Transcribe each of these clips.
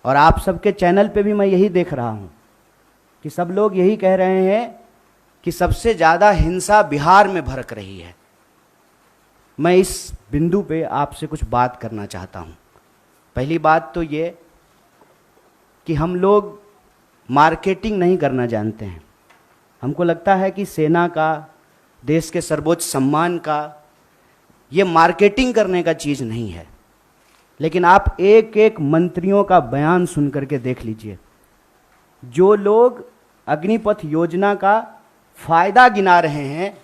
और आप सबके चैनल पे भी मैं यही देख रहा हूँ कि सब लोग यही कह रहे हैं कि सबसे ज़्यादा हिंसा बिहार में भड़क रही है। मैं इस बिंदु पे आपसे कुछ बात करना चाहता हूँ। पहली बात तो ये कि हम लोग मार्केटिंग नहीं करना जानते हैं। हमको लगता है कि सेना का, देश के सर्वोच्च सम्मान का, ये मार्केटिंग करने का चीज़ नहीं है। लेकिन आप एक एक मंत्रियों का बयान सुन करके देख लीजिए। जो लोग अग्निपथ योजना का फ़ायदा गिना रहे हैं,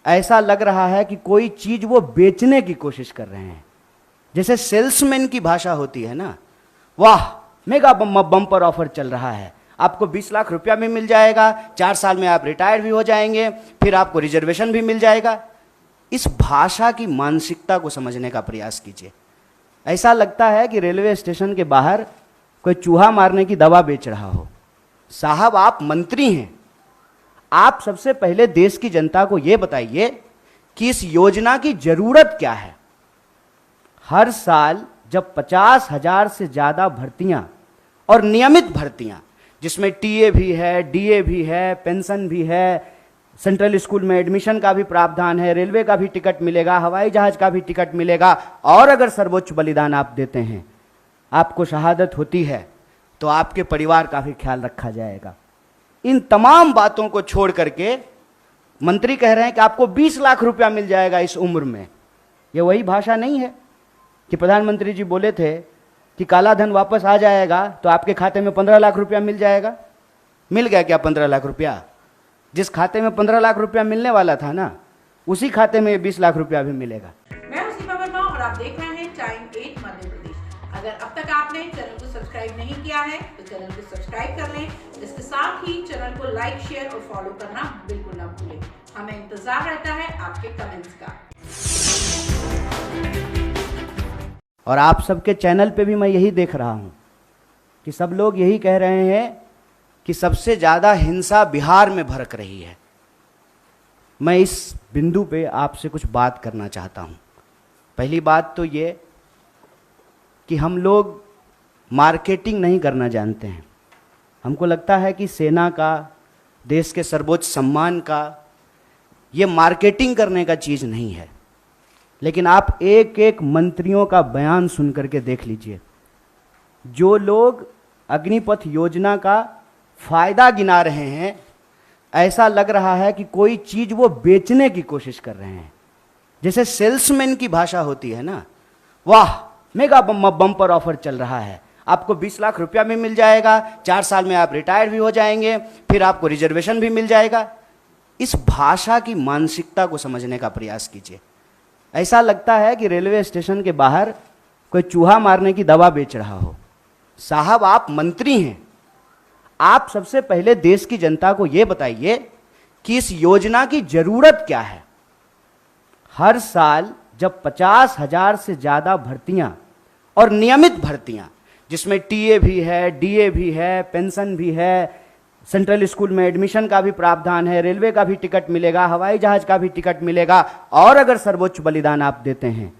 ऐसा लग रहा है कि कोई चीज़ वो बेचने की कोशिश कर रहे हैं। जैसे सेल्समैन की भाषा होती है ना, वाह मेगा बम्पर ऑफर चल रहा है, आपको 20 लाख रुपया भी मिल जाएगा, 4 साल में आप रिटायर भी हो जाएंगे, फिर आपको रिजर्वेशन भी मिल जाएगा। इस भाषा की मानसिकता को समझने का प्रयास कीजिए। ऐसा लगता है कि रेलवे स्टेशन के बाहर कोई चूहा मारने की दवा बेच रहा हो। साहब, आप मंत्री हैं, आप सबसे पहले देश की जनता को यह बताइए कि इस योजना की जरूरत क्या है। हर साल जब 50,000 से ज़्यादा भर्तियां और नियमित भर्तियां, जिसमें टीए भी है, डीए भी है, पेंशन भी है, सेंट्रल स्कूल में एडमिशन का भी प्रावधान है, रेलवे का भी टिकट मिलेगा, हवाई जहाज का भी टिकट मिलेगा, और अगर सर्वोच्च बलिदान आप देते हैं, आपको शहादत होती है, तो आपके परिवार का भी ख्याल रखा जाएगा। इन तमाम बातों को छोड़ करके मंत्री कह रहे हैं कि आपको 20 लाख रुपया मिल जाएगा इस उम्र में। ये वही भाषा नहीं है कि प्रधानमंत्री जी बोले थे कि काला धन वापस आ जाएगा तो आपके खाते में 15 लाख रुपया मिल जाएगा। मिल गया क्या 15 लाख रुपया? जिस खाते में 15 लाख रुपया मिलने वाला था ना, उसी खाते में 20 लाख रुपया भी मिलेगा। मैं हूं सीमा वर्मा और आप देख रहे हैं टाइम 8 मध्य प्रदेश। अगर अब तक आपने चैनल को सब्सक्राइब नहीं किया है तो चैनल को सब्सक्राइब कर लें। इसके साथ ही चैनल को लाइक, शेयर और फॉलो करना बिल्कुल ना भूलें। हमें इंतजार रहता है आपके कमेंट्स का। और आप सबके चैनल पे भी मैं यही देख रहा हूँ कि सब लोग यही कह रहे हैं कि सबसे ज़्यादा हिंसा बिहार में भड़क रही है। मैं इस बिंदु पे आपसे कुछ बात करना चाहता हूँ। पहली बात तो ये कि हम लोग मार्केटिंग नहीं करना जानते हैं। हमको लगता है कि सेना का, देश के सर्वोच्च सम्मान का, ये मार्केटिंग करने का चीज़ नहीं है। लेकिन आप एक एक मंत्रियों का बयान सुन करके देख लीजिए। जो लोग अग्निपथ योजना का फ़ायदा गिना रहे हैं, ऐसा लग रहा है कि कोई चीज़ वो बेचने की कोशिश कर रहे हैं। जैसे सेल्समैन की भाषा होती है ना, वाह मेगा बम्पर ऑफर चल रहा है, आपको 20 लाख रुपया भी मिल जाएगा, 4 साल में आप रिटायर भी हो जाएंगे, फिर आपको रिजर्वेशन भी मिल जाएगा। इस भाषा की मानसिकता को समझने का प्रयास कीजिए। ऐसा लगता है कि रेलवे स्टेशन के बाहर कोई चूहा मारने की दवा बेच रहा हो। साहब, आप मंत्री हैं, आप सबसे पहले देश की जनता को यह बताइए कि इस योजना की जरूरत क्या है। हर साल जब 50,000 से ज़्यादा भर्तियां और नियमित भर्तियां, जिसमें टीए भी है, डीए भी है, पेंशन भी है, सेंट्रल स्कूल में एडमिशन का भी प्रावधान है, रेलवे का भी टिकट मिलेगा, हवाई जहाज का भी टिकट मिलेगा, और अगर सर्वोच्च बलिदान आप देते हैं,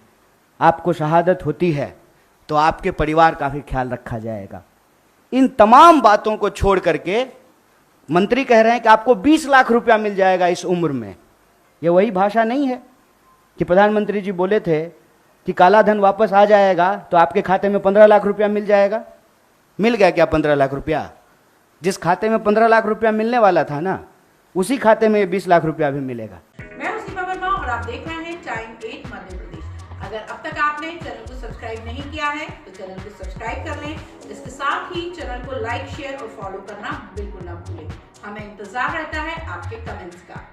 आपको शहादत होती है, तो आपके परिवार का भी ख्याल रखा जाएगा। इन तमाम बातों को छोड़ करके मंत्री कह रहे हैं कि आपको 20 लाख रुपया मिल जाएगा इस उम्र में। ये वही भाषा नहीं है कि प्रधानमंत्री जी बोले थे कि काला धन वापस आ जाएगा तो आपके खाते में 15 लाख रुपया मिल जाएगा। मिल गया क्या 15 लाख रुपया? जिस खाते में 15 लाख रुपया मिलने वाला था ना, उसी खाते में 20 लाख रुपया भी मिलेगा। मैं हूं सीमा वर्मा और आप देख रहे हैं टाइम 8 मध्य प्रदेश। अगर अब तक आपने चैनल को सब्सक्राइब नहीं किया है तो चैनल को सब्सक्राइब कर लें। इसके साथ ही चैनल को लाइक, शेयर और फॉलो करना बिल्कुल ना भूलें। हमें इंतजार रहता है आपके कमेंट्स का।